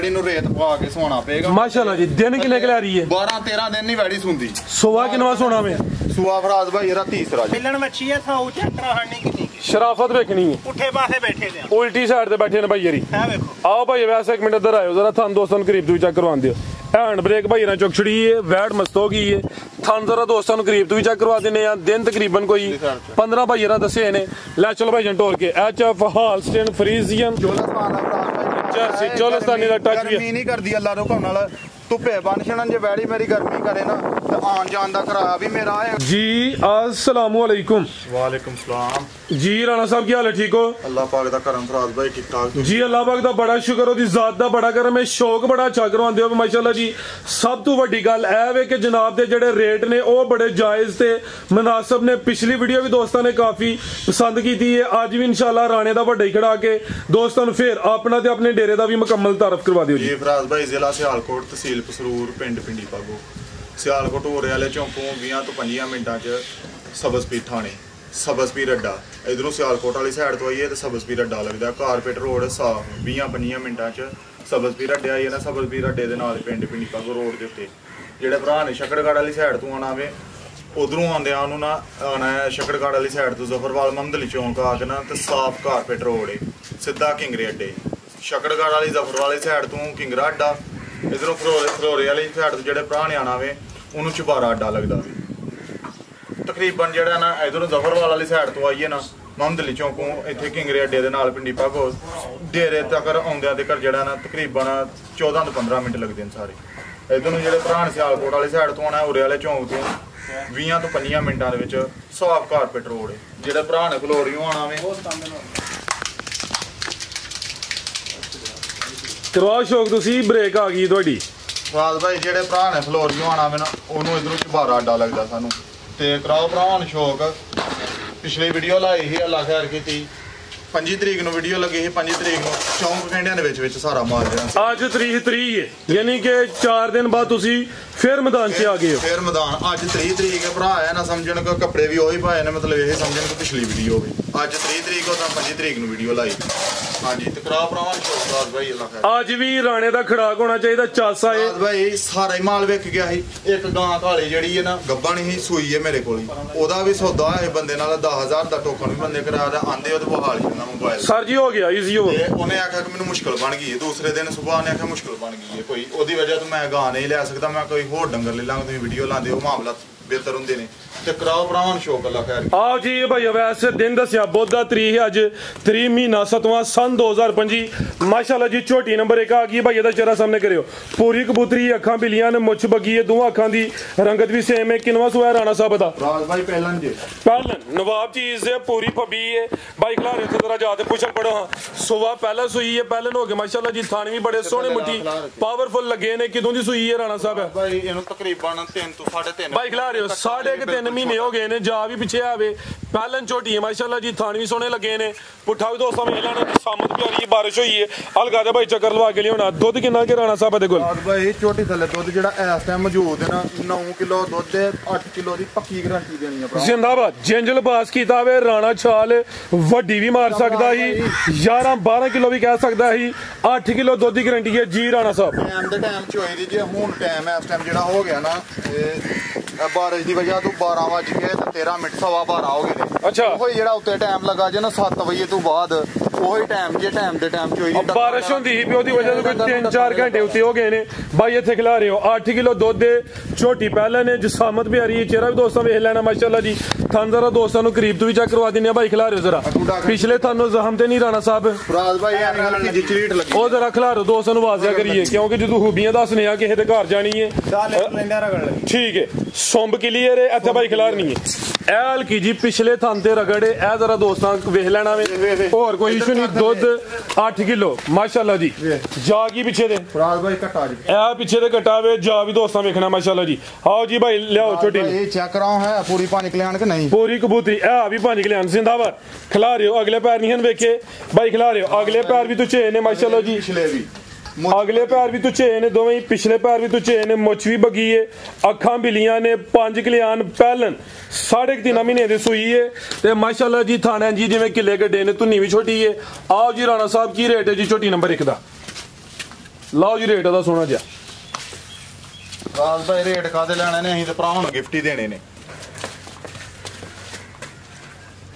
वैड़ी नु रेत पवा के सोना पेगा माशाल्लाह जी। दिन किन्ने के ला रही है? 12-13 दिन नहीं वैड़ी सुंदी। सुवा किनवा सोना में? सुवा फराज भाई एरा तीसरा जी। मिलन मच्छी है था चेक करा हड़नी कितनी शराफत देखनी है। पुठे पासे बैठे थे, उल्टी साइड ते बैठे ने भाई यारी। है देखो। आओ भाई वैसे एक मिनट इधर आयो जरा, थान दोस्तों करीब तू चेक करवा दियो। हैंड ब्रेक भाई ना चुकछड़ी है, वैट मस्त हो गई है। थान जरा दोस्तों करीब तू चेक करवा देने यार। दिन तकरीबन कोई 15 भाई यार दसे ने। लै चलो भाई जंटोर के एचएफ हालस्टेन फ्रीजियन जर्सी चोलस्तानी दा टच भी नहीं कर दिया अल्लाह रुकम नाल धुप्पे बन छड़न जे वैड़ी मेरी गर्मी करे ना ते आन जान दा किराया भी मेरा है जी। अस्सलाम वालेकुम। वालेकुम सलाम जी। राणा साहब क्या हाल है? ठीक हो? अल्लाह पाक दा करम फराज भाई ठीक ठाक जी। अल्लाह पाक दा बड़ा शुक्र, ओदी जात दा बड़ा करम है। शौक बड़ा अच्छा करवांदे हो माशाल्लाह जी। सब तो वड्डी गल ऐ वे कि जनाब दे जेड़े रेट ने ओ बड़े जायज ते मुनासिब ने। पिछली वीडियो भी दोस्तों ने काफी पसंद की थी। अज भी इंशाल्लाह राणे दा वड्डा ही खड़ा के दोस्तों फिर अपना ते अपने डेरे दा भी मुकम्मल तारफ करवा दियो जी। फराज भाई जिला सियालकोट तहसील पसरूर पिंड पिंडी पागो सियालकोट होरे वाले चौंकों 20 तो 25 मिनटां च सबजपीर थाने सबजपीर अड्डा इधरों सियालकोट वाली साइड तो आइए तो सबजपीर अड्डा लगता है। कारपेट रोड साफ 20-25 मिनटां च सबजपीर अड्डे आई ना। सबजपीर अड्डे दे नाल पिंड पिंडी पागो रोड के उत्ते जेड़े भरा ने शकड़गढ़ वाली साइड तो आना वे उधरों आंदे आनू ना आना है शकड़गढ़ वाली साइड तो जफरवाल ममदली चौंक आके ना तो साफ कारपेट रोड है सीधा किंगरे अड्डे। शकड़गढ़ वाली जफरवाल वाली साइड तो किंगरा अड्डा इधरों फरोरे वाली साइड तो जेड़े भरा ने आना वे उन्होंने चुबारा अड्डा लगता वे। तकरीबन जेड़ा ना इधरों जफरवाल वाली साइड तो आइए ना ममदली चौकों इतने किंगरे अड्डे दे नाल पिंडी पागो डेरे तक आउंदियां तक जेड़ा ना तकरीबन 14 तो 15 मिनट लगते हैं सारे। इधरों जेड़े भरा सियालकोट वाली साइड तो आना उरे वाले चौंक तो 20 तो 25 मिनटां दे विच साफ कारपेट रोड है। जेड़े भरा ने खलोरियों आना वे करवाओ शौक तुसी। ब्रेक आ गई थोड़ी फराज भाई जेड़े भरा ने फलोरियों आना वे ना उन्होंने इधरों चुबारा अड्डा लगता सानू ते कराओ भरा ने शौक। पिछली वीडियो लाई ही अल्लाह खैर की 25 तरीक नु वीडियो लगी ही 25 तरीक नु चौंक घंटियां दे विच सारा मार देना। आज तरीक 3 है यानी कि 4 दिन बाद तुसी फिर मैदान से आ गए हो। फिर मैदान अज 3 तरीक है भरा है ना समझन को कपड़े भी वही पाए ने मतलब यही समझन को पिछली वीडियो भी अज 3 तरीक हो 25 तरीक नु वीडियो लाई। हां जी ते कराओ भरावां शौक भाई अल्लाह खैर। आज भी राणे दा खड़ाक होना चाहिए चासा है भाई सारा ही माल विक गया ही। एक गां काली जेड़ी है ना गब्बन ही सूई है मेरे कोल ओदा भी सौदा है बंदे नाल 10,000 दा टोकन भी बंदे करा दे आंदे ओदे बहाल करना मोबाइल सर जी हो गया इजी हो। उन्हें आखा कि मैंने मुश्किल बन गई है। दूसरे दिन सुबह ने आखा मुश्किल बन गई है कोई ओदी वजह तो मैं गां नहीं ले सकता मैं कोई होर डंगर ले लांगा तुम वीडियो लांदे हो मामला बेहतर होंगे ने ते कराओ भरावां शौक अल्लाह खैर। आओ जी भाई वैसे दिन दसिया बुध दा 3 है अज 3 महीना 7वां सन 2025 माशाल्लाह जी। झोटी नंबर 1 आ गई भाई दा चेहरा सामने करियो। पूरी कबूतरी अखां बिलियां ने मुछ बगी है दोवां अखां दी रंगत भी सेम है। किनवा सुआ राणा साहब दा? राज भाई पहलन जी पहलन नवाब चीज है पूरी फबी है भाई खिलारे थे जरा जाते पुछल पड़ो। हां सुबह पहला सुई है पहलन हो गए माशाल्लाह जी। थान भी बड़े सोहने मुट्ठी पावरफुल लगे ने। किदों दी सुई है राणा साहब? भाई इनु तकरीबन 3 तो 3.5 भाई खिलारे 3.5 महीने हो गए ने। जा भी पीछे आवे पहलन झोटी है माशाल्लाह जी। थान भी सोहने लगे ने। पुठा भी दोस्तों में लाने सामत भी आ रही है बारिश हुई है अलगा दे भाई चक्कर लवा के लिया। दुध कितना के राणा साहब दे कोल? भाई झोटी थले दुध जेड़ा इस टाइम मौजूद है ना 9 किलो दुध 8 किलो दी पक्की गारंटी देनी है भरा। जिंदाबाद जिंजल पास कीता वे राणा छाल वड्डी भी मार सकदा ही 11-12 किलो भी कह सकदा ही 8 किलो दुध दी गारंटी है जी राणा साहब। टाइम दे टाइम चोई दी जे हुन टाइम है इस टाइम जेड़ा हो गया ना बारिश दी वजह तो 12 बज के 13 मिनट 12:15 हो गए। अच्छा वही जेड़ा उत्ते टाइम लगा जे ना 7 बजे तो बाद वही टाइम जे टाइम दे टाइम चोई बारिश होंदी ही पे ओदी वजह तो 3-4 घंटे उत्ते हो गए ने। भाई इत्थे खिला रहे हो 8 किलो दुध दे झोटी पहले ने जिसामत भी आ रही है। चेहरा भी दोस्तों वेख लेना माशाल्लाह जी। थान जरा दोस्तों नु करीब तो भी चेक करवा दिने भाई खिला रहे हो जरा पिछले थानों जहम ते नहीं राणा साहब फराज भाई यानी कि चरीट लगी ओ जरा खिला रहे दोस्तों नु वाजिया करिए क्योंकि जो खूबियां दसने आ किसे दे घर जानी है ठीक है। सुंब क्लियर है इत्थे भाई खिलार नहीं है एल की जी पिछले थान ते रगड़े ए जरा दोस्तां वेख लेना वे और कोई इशू नहीं। दुध 8 किलो माशाल्लाह जी। जागी पीछे दे फराज भाई कटा जी ए पीछे दे कटा वे जा भी दोस्तां वेखना माशाल्लाह जी। आओ जी भाई लियाओ छोटी ये चेक कराओ है पूरी 5 किलो के नहीं पूरी कबूतरी ए भी 5 किलो जिंदाबाद। खिला रहे हो अगले पैर नहीं वेखे भाई खिला रहे हो अगले पैर भी तुझे ने माशाल्लाह जी। पिछले भी अगले पैर भी तुझे ने दोवें पिछले पैर भी तुझे ने मुछ भी बगी है अखां बिलियां ने 5 किलियान पहलन 3.5 महीने दी सुई है ते माशाल्लाह जी। थाने जी जिवें किले गड्डे ने धुनी भी छोटी है। आओ जी राणा साहब की रेट है जी छोटी नंबर 1 दा? ਲਓ ਜੀ ਰੇਟ ਉਹਦਾ ਸੋਹਣਾ ਜਿਹਾ ਰਾਜ ਭਾਈ ਰੇਟ ਕਾਦੇ ਲੈਣੇ ਨੇ ਅਸੀਂ ਤੇ ਭਰਾਵਾਂ ਨੂੰ ਗਿਫਟ ਹੀ ਦੇਣੇ ਨੇ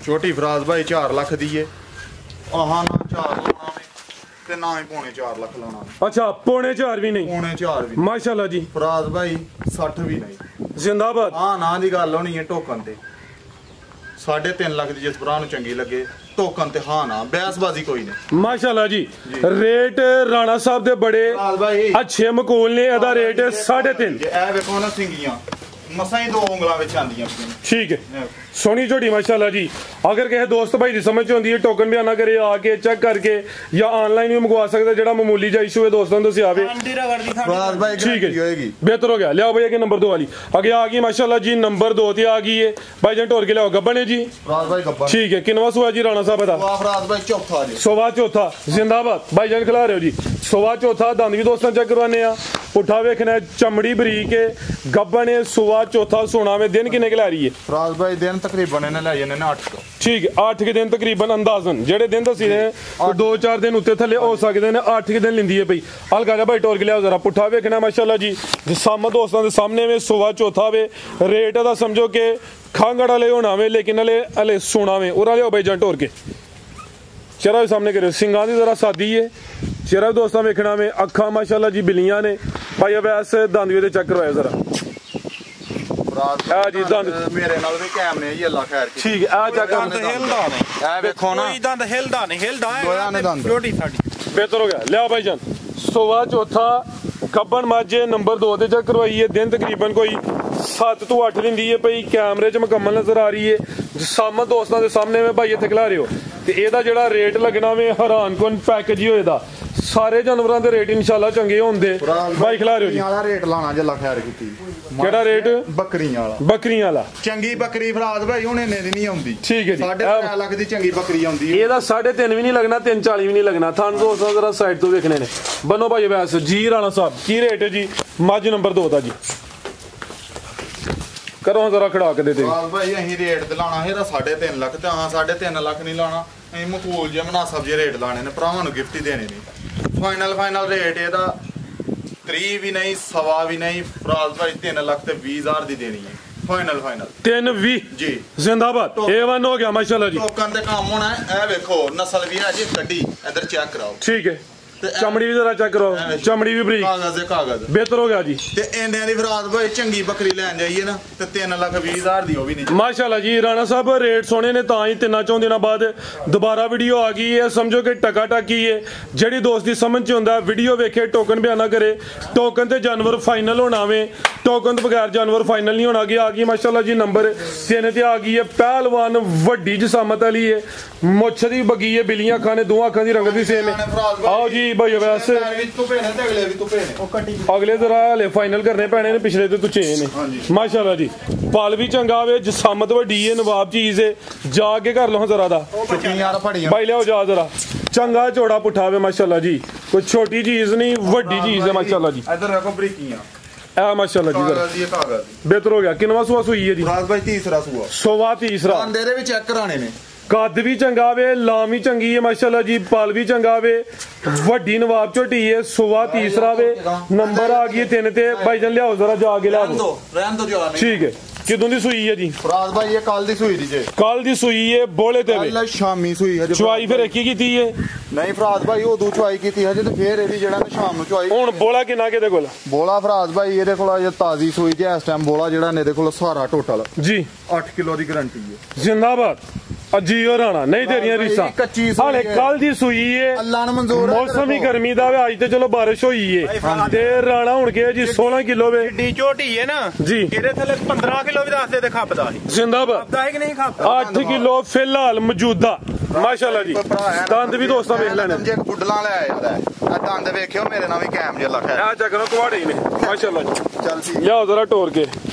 ਛੋਟੀ ਫਰਾਜ਼ ਭਾਈ 4 ਲੱਖ ਦੀ ਏ ਆਹਾਂ ਨਾ 4 ਲਾਉਣਾ ਨੇ ਤੇ ਨਾ ਹੀ ਪੌਣੇ 4 ਲੱਖ ਲਾਉਣਾ ਨੇ ਅੱਛਾ ਪੌਣੇ 4 ਵੀ ਨਹੀਂ ਪੌਣੇ 4 ਵੀ ਮਾਸ਼ਾਅੱਲਾ ਜੀ ਫਰਾਜ਼ ਭਾਈ 60 ਵੀ ਨਹੀਂ ਜ਼ਿੰਦਾਬਾਦ ਹਾਂ ਨਾ ਦੀ ਗੱਲ ਹੋਣੀ ਹੈ ਟੋਕਨ ਤੇ 3.5 ਲੱਖ ਦੀ ਜਿਸ ਭਰਾ ਨੂੰ ਚੰਗੀ ਲੱਗੇ ਟੋਕਨ ਤੇ ਹਾਂ ਨਾ ਬਹਿਸਬਾਜ਼ੀ ਕੋਈ ਨਹੀਂ ਮਾਸ਼ਾਅੱਲਾ ਜੀ ਰੇਟ ਰਾਣਾ ਸਾਹਿਬ ਦੇ ਬੜੇ ਫਰਾਜ਼ ਭਾਈ ਅੱਛੇ ਮਕੂਲ ਨੇ ਇਹਦਾ ਰੇਟ 3.5 ਜੇ ਇਹ ਵੇਖੋ ਨਾ ਸਿੰਗੀਆਂ ਮਸਾਂ ਹੀ 2 ਉਂਗਲਾਂ ਵਿੱਚ ਆਂਦੀਆਂ ਪਈਆਂ ਠੀਕ ਹੈ ਸੋਹਣੀ ਝੋਟੀ ਮਾਸ਼ਾਅੱਲਾ ਜੀ ਅਗਰ ਕਿਸੇ ਦੋਸਤ ਭਾਈ ਦੀ ਸਮਝ ਚ ਹੁੰਦੀ ਹੈ ਟੋਕਨ ਬਿਆਨਾ ਕਰੇ ਆ ਕੇ ਚੈੱਕ ਕਰਕੇ ਜਾਂ ਆਨਲਾਈਨ ਵੀ ਮੰਗਵਾ ਸਕਦਾ ਜਿਹੜਾ ਮਾਮੂਲੀ ਜਿਹਾ ਇਸ਼ੂ ਹੈ ਦੋਸਤਾਂ ਨੂੰ ਦੱਸਿਆ ਆਵੇ ਫਰਾਜ਼ ਭਾਈ ਠੀਕ ਹੈ ਹੋਏਗੀ ਬਿਹਤਰ ਹੋ ਗਿਆ ਲਿਆਓ ਭਈ ਅੱਗੇ ਨੰਬਰ 2 ਵਾਲੀ ਅੱਗੇ ਆ ਗਈ ਮਾਸ਼ਾਅੱਲਾ ਜੀ ਨੰਬਰ 2 ਤੇ ਆ ਗਈ ਹੈ ਭਾਈ ਜਨ ਢੋਰ ਕੇ ਲਿਆਓ ਗੱਬਣੇ ਜੀ ਫਰਾਜ਼ ਭਾਈ ਗੱਬਾ ਠੀਕ ਹੈ ਕਿੰਨਵਾ ਸੂਆ ਜੀ ਰਾਣਾ ਸਾਹਿਬ ਦਾ ਵਾਹ ਫਰਾਜ਼ ਭਾਈ ਚੌਥਾ ਜੀ ਸੋਵਾ ਚੌਥਾ ਜ਼ਿੰਦਾਬਾਦ ਭਾਈ ਜਨ ਖਿਲਾ ਰਹੇ ਹੋ ਜੀ ਸੋਵਾ ਚੌਥਾ ਦੰਦ ਵੀ ਦੋਸਤਾਂ ਚੈੱਕ ਕਰਵਾਨੇ ਆ ਪੁੱਠਾ ਵੇਖਣਾ ਚਮੜੀ ਬਰੀਕ ਹੈ ਗੱਬਣੇ ਸੋਵਾ ਚੌਥਾ ਸੋਨਾਵੇਂ ਦਿਨ ਕਿੰਨੇ ਕਿ ਲੈ ਰਹੀ ਹੈ ਫਰਾਜ਼ ਭਾਈ ਦਿਨ ਤਕਰੀਬਨ ਇਹਨੇ ਲੈ ਜਾਂਦੇ ਨੇ 8 ਤੋਂ ਠੀਕ ਹੈ 8 ਕੇ ਦਿਨ ਤਕਰੀਬਨ ਅੰਦਾਜ਼ਨ ਜਿਹੜੇ ਦਿਨ ਦੱਸੀ ਨੇ 2-4 ਦਿਨ ਉੱਤੇ ਥੱਲੇ ਹੋ ਸਕਦੇ ਨੇ 8 ਕੇ ਦਿਨ ਲਿੰਦੀ ਹੈ ਭਈ ਹਲਕਾ ਜਿਹਾ ਭਾਈ ਟੋਰ ਕੇ ਲਿਆਓ ਜ਼ਰਾ ਪੁੱਠਾ ਵੇਖਣਾ ਮਾਸ਼ਾਅੱਲਾ ਜੀ ਸਾਹਮਣੇ ਦੋਸਤਾਂ ਦੇ ਸਾਹਮਣੇ ਵੇ ਸੋਵਾ ਚੌਥਾ ਵੇ ਰੇਟ ਦਾ ਸਮਝੋ ਕਿ ਖਾਂਗੜ ਵਾਲੇ ਹੋਣਾ ਵੇ ਲੇਕਿਨ ਹਲੇ ਸੋਨਾ ਵੇ ਉਰਾ ਲਿਆਓ ਭਾਈ ਜਨ ਟੋਰ ਕੇ ਚਿਹਰਾ ਵੀ ਸਾਹਮਣੇ ਕਰਿਓ ਸਿੰਘਾਂ ਦੀ ਜ਼ਰਾ ਸਾਦੀ ਹੈ ਚਿਹਰਾ ਦੋਸਤਾਂ ਵੇਖਣਾ ਵੇ ਅੱਖਾਂ ਮਾਸ਼ਾਅੱਲਾ ਜੀ ਬਿੱਲੀਆਂ ਨੇ ਭਾਈ ਅਵੈਸ ਦੰਦ ਵੀ ਦੇ ਚੈੱਕ ਕਰਵਾਇਆ ਜ਼ਰਾ ਆ ਜੀ ਦੰਦ ਮੇਰੇ ਨਾਲ ਵੀ ਕਾਇਮ ਨੇ ਜੀ ਅੱਲਾ ਖੈਰ ਕੀ ਠੀਕ ਹੈ ਆ ਚੈੱਕ ਦੰਦ ਹਿਲਦਾ ਨਹੀਂ ਇਹ ਵੇਖੋ ਨਾ ਕੋਈ ਦੰਦ ਹਿਲਦਾ ਨਹੀਂ ਹਿਲਦਾ ਦੋਆਂ ਨੇ ਦੰਦ। ਛੋਟੀ ਸਾਡੀ ਬਿਹਤਰ ਹੋ ਗਿਆ ਲਿਆ ਭਾਈ ਜਾਨ ਸੋਵਾ ਚੌਥਾ ਗੱਬਣ ਮਾਝੇ ਨੰਬਰ 2 ਤੇ ਚੈੱਕ ਕਰਵਾਈ ਹੈ ਦਿਨ ਤਕਰੀਬਨ ਕੋਈ 7 ਤੋਂ 8 ਲਿੰਦੀ ਹੈ ਭਈ ਕੈਮਰੇ 'ਚ ਮੁਕੰਮਲ ਨਜ਼ਰ ਆ ਰਹੀ ਹੈ ਸਾਹਮਣੇ ਦੋਸਤਾਂ ਦੇ ਸਾਹਮਣੇ ਮੈਂ ਭਾਈ ਇੱਥੇ ਖਿਲਾ ਰਹੇ ਹੋ ਤੇ ਇਹਦਾ ਜਿਹੜਾ ਰੇਟ ਲੱਗਣਾ ਵੇ ਹੈਰਾਨਕੁਨ ਪੈਕੇਜ ਹੀ ਹੋਏਦਾ ਸਾਰੇ ਜਾਨਵਰਾਂ ਦੇ ਰੇਟ ਇਨਸ਼ਾਅੱਲਾ ਚੰਗੇ ਹੁੰਦੇ ਭਾਈ ਖਿਲਾ ਰਹੇ ਹੋ ਜੀ ਵਾਲਾ ਰੇਟ ਲਾਣਾ ਜੇ ਅੱਲਾ ਖੈਰ ਕੀਤੀ ਕਿਹੜਾ ਰੇਟ ਬੱਕਰੀਆਂ ਵਾਲਾ ਚੰਗੀ ਬੱਕਰੀ ਫਰਾਜ਼ ਭਾਈ ਹੁਣ ਇਹਨੇ ਦੀ ਨਹੀਂ ਆਉਂਦੀ ਠੀਕ ਹੈ ਜੀ 3.5 ਲੱਖ ਦੀ ਚੰਗੀ ਬੱਕਰੀ ਆਉਂਦੀ ਹੈ ਇਹਦਾ 3.5 ਵੀ ਨਹੀਂ ਲੱਗਣਾ 340 ਵੀ ਨਹੀਂ ਲੱਗਣਾ ਤੁਹਾਨੂੰ ਦੋਸਤਾਂ ਜ਼ਰਾ ਸਾਈਡ ਤੋਂ ਵੇਖਣੇ ਨੇ ਬੰਨੋ ਭਾਈ ਵੈਸ ਜੀ ਰਾਣਾ ਸਾਹਿਬ ਕੀ ਰੇਟ ਹੈ ਜੀ ਮੱਝ ਨੰਬਰ 2 ਦਾ ਜੀ ਕਰੋ ਜ਼ਰਾ ਖੜਾ ਕੇ ਦੇ ਦੇ ਫਰਾਜ਼ ਭਾਈ ਅਸੀਂ ਰੇਟ ਤੇ ਲਾਣਾ ਇਹਦਾ 3.5 ਲੱਖ ਤੇ ਹਾਂ 3.5 ਲੱਖ ਨਹੀਂ ਲਾਣਾ ਅਸੀਂ ਮਕੂਲ ਜੇ ਮਨਾਸਬ ਜੇ ਰੇਟ ਲਾਣੇ ਨੇ ਭਰਾਵਾਂ ਨੂੰ ਗਿਫਟ ਹੀ ਦੇਣੇ ਨੇ ਫਾਈਨਲ ਰੇਟ ਇਹਦਾ 3 ਵੀ ਨਹੀਂ ਸਵਾ ਵੀ ਨਹੀਂ ਫਰਾਜ਼ ਭਾਈ 3 ਲੱਖ ਤੇ 20,000 ਦੀ ਦੇਣੀ ਹੈ ਫਾਈਨਲ 320 ਜੀ ਜ਼ਿੰਦਾਬਾਦ A1 ਹੋ ਗਿਆ ਮਾਸ਼ਾਅੱਲਾ ਜੀ ਟੋਕਨ ਤੇ ਕੰਮ ਹੋਣਾ ਇਹ ਵੇਖੋ ਨਸਲ ਵੀ ਹੈ ਜੀ ਕੱਢੀ ਇੱਧਰ ਚੈੱਕ ਕਰਾਓ ਠੀਕ ਹੈ ਚਮੜੀ ਵੀ ਜ਼ਰਾ ਚੈੱਕ ਕਰੋ ਚਮੜੀ ਵੀ ਬਰੀਕ ਕਾਗਜ਼ ਬਿਹਤਰ ਹੋ ਗਿਆ ਜੀ ਤੇ ਇੰਡਿਆਂ ਦੀ ਫਰਾਜ਼ ਭਾਈ ਚੰਗੀ ਬੱਕਰੀ ਲੈਣ ਜਾਈਏ ਨਾ ਤੇ 3,20,000 ਦੀ ਉਹ ਵੀ ਨਹੀਂ ਮਾਸ਼ਾਅੱਲਾ ਜੀ ਰਾਣਾ ਸਾਹਿਬ ਰੇਟ ਸੋਹਣੇ ਨੇ ਤਾਂ ਹੀ 3-4 ਦਿਨਾਂ ਬਾਅਦ ਦੁਬਾਰਾ ਵੀਡੀਓ ਆ ਗਈ ਹੈ ਸਮਝੋ ਕਿ ਟਕਾ ਟਕੀ ਹੈ ਜਿਹੜੀ ਦੋਸਤ ਦੀ ਸਮਝ ਚ ਹੁੰਦਾ ਵੀਡੀਓ ਵੇਖੇ ਟੋਕਨ ਬਿਆਨਾ ਕਰੇ ਟੋਕਨ ਤੇ ਜਾਨਵਰ ਫਾਈਨਲ ਹੋਣਾ ਵੇ ਟੋਕਨ ਤੋਂ ਬਗੈਰ ਜਾਨਵਰ ਫਾਈਨਲ ਨਹੀਂ ਹੋਣਾ ਆ ਗਈ ਮਾਸ਼ਾਅੱਲਾ ਜੀ ਨੰਬਰ 3 ਤੇ ਆ ਗਈ ਹੈ ਪਹਿਲਵਾਨ ਵੱਡੀ ਜਸਾਮਤ ਵਾਲੀ ਹੈ ਮੁੱਛ ਦੀ ਬੱਗੀ ਹੈ ਬਿੱਲੀਆਂ ਅੱਖਾਂ ਨੇ ਦੋਹਾਂ ਅੱਖਾਂ ਦੀ ਰੰਗਤ ਵੀ ਸੇਮ ਹੈ ਆਓ ਜੀ ਭਾਈ ਵੈਸੇ ਅਗਲੇ ਜ਼ਰਾ ਹਲੇ ਫਾਈਨਲ ਕਰਨੇ ਪੈਣੇ ਨੇ ਪਿਛਲੇ ਤੇ ਤੁਚੇ ਨੇ ਮਾਸ਼ਾਅੱਲਾ ਜੀ ਪਾਲ ਵੀ ਚੰਗਾ ਵੇ ਜਸਾਮਤ ਵੱਡੀ ਹੈ ਨਵਾਬ ਚੀਜ਼ ਹੈ ਜਾ ਕੇ ਕਰ ਲਓ ਜ਼ਰਾ ਦਾ ਭਾਈ ਲਿਆਓ ਜਾ ਜ਼ਰਾ ਚੰਗਾ ਚੋੜਾ ਪੁੱਠਾ ਵੇ ਮਾਸ਼ਾਅੱਲਾ ਜੀ ਕੋਈ ਛੋਟੀ ਚੀਜ਼ ਨਹੀਂ ਵੱਡੀ ਚੀਜ਼ ਹੈ ਮਾਸ਼ਾਅੱਲਾ ਜੀ ਇੱਧਰ ਰੱਖੋ ਬਰੀਕੀਆਂ ਆ ਮਾਸ਼ਾਅੱਲਾ ਜੀ ਜ਼ਰਾ ਬਿਹਤਰ ਹੋ ਗਿਆ ਕਿੰਨਵਾ ਸੂਆ ਸੂਈ ਹੈ ਜੀ ਫਰਾਜ਼ ਭਾਈ ਤੀਸਰਾ ਸੂਆ ਸੋਵਾ ਤੀਸਰਾ ਅੰਡੇ ਦੇ ਵੀ ਚੈੱਕ ਕਰਾਣੇ ਨੇ ਕੱਦ ਵੀ ਚੰਗਾ ਵੇ ਲਾਮ ਵੀ ਚੰਗੀ ਹੈ ਮਾਸ਼ਾਅੱਲਾ ਜੀ ਪਲ ਵੀ ਚੰਗਾ ਵੇ ਵੱਡੀ ਨਵਾਬ ਝੋਟੀ ਹੈ ਸੋਵਾ ਤੀਸਰਾ ਵੇ ਨੰਬਰ ਆ ਗਈ 3 ਤੇ ਭਾਈ ਜਨ ਲਿਆਓ ਜ਼ਰਾ ਜਾ ਕੇ ਲਿਆ ਦੋ ਰਹਿਣ ਦੋ ਜਰਾ ਠੀਕ ਹੈ ਕਿਦੋਂ ਦੀ ਸੂਈ ਹੈ ਜੀ ਫਰਾਜ਼ ਭਾਈ ਇਹ ਕੱਲ ਦੀ ਸੂਈ ਦੀ ਜੇ ਕੱਲ ਦੀ ਸੂਈ ਹੈ ਬੋਲੇ ਤੇ ਵੇ ਕੱਲ ਸ਼ਾਮੀ ਸੂਈ ਹਜੇ ਚੁਆਈ ਫਿਰ ਇੱਕ ਹੀ ਕੀਤੀ ਹੈ ਨਹੀਂ ਫਰਾਜ਼ ਭਾਈ ਉਦੋਂ ਚੁਆਈ ਕੀਤੀ ਹਜੇ ਤੇ ਫੇਰ ਇਹਦੀ ਜਿਹੜਾ ਨਾ ਸ਼ਾਮ ਨੂੰ ਚੁਆਈ ਹੁਣ ਬੋਲਾ ਕਿੰਨਾ ਕਿਹਦੇ ਕੋਲ ਬੋਲਾ ਫਰਾਜ਼ ਭਾਈ ਇਹਦੇ ਕੋਲ ਅਜੇ ਤਾਜ਼ੀ ਸੂਈ ਤੇ ਇਸ ਟਾਈਮ ਬੋਲਾ ਜਿਹੜਾ ਨੇ ਇਹਦੇ ਕੋਲ ਸਾਰਾ ਟੋਟਲ ਜੀ 8 ਕਿਲੋ ਦੀ ਗਾਰੰਟੀ ਹੈ ਜ਼ਿੰਦਾਬਾਦ ਅਜੀ ਹੋ ਰਾਣਾ ਨਹੀਂ ਤੇਰੀਆਂ ਰੀਸਾਂ ਹਾਲੇ ਕੱਲ ਦੀ ਸੂਈ ਏ ਅੱਲਾ ਨੂੰ ਮਨਜ਼ੂਰ ਮੌਸਮ ਹੀ ਗਰਮੀ ਦਾ ਵੇ ਅੱਜ ਤੇ ਚਲੋ ਬਾਰਿਸ਼ ਹੋਈ ਏ ਤੇ ਰਾਣਾ ਹੁਣ ਗਿਆ ਜੀ 16 ਕਿਲੋ ਵੇ ਏਡੀ ਝੋਟੀ ਹੈ ਨਾ ਜੀ ਇਹਦੇ ਥੱਲੇ 15 ਕਿਲੋ ਵੀ ਦੱਸਦੇ ਤੇ ਖੱਪਦਾ ਸੀ ਜ਼ਿੰਦਾਬਾਦ ਖੱਪਦਾ ਹੈ ਕਿ ਨਹੀਂ ਖੱਪਦਾ 8 ਕਿਲੋ ਫਿਲਹਾਲ ਮੌਜੂਦਾ ਮਾਸ਼ਾਅੱਲਾ ਜੀ ਦੰਦ ਵੀ ਦੋਸਤਾਂ ਵੇਖ ਲੈਣੇ ਜੇ ਬੁੱਢਲਾਂ ਲੈ ਆਇਆ ਆ ਦੰਦ ਵੇਖਿਓ ਮੇਰੇ ਨਾਲ ਵੀ ਕਾਇਮ ਜਿਹਾ ਲੱਖਾ ਆ ਚੱਕਰੋਂ ਕੁਆੜੇ ਨੇ ਮਾਸ਼ਾਅੱਲਾ ਜੀ ਚੱਲ ਸੀ ਲਿਆਓ ਜ਼ਰਾ ਟੋਰ ਕੇ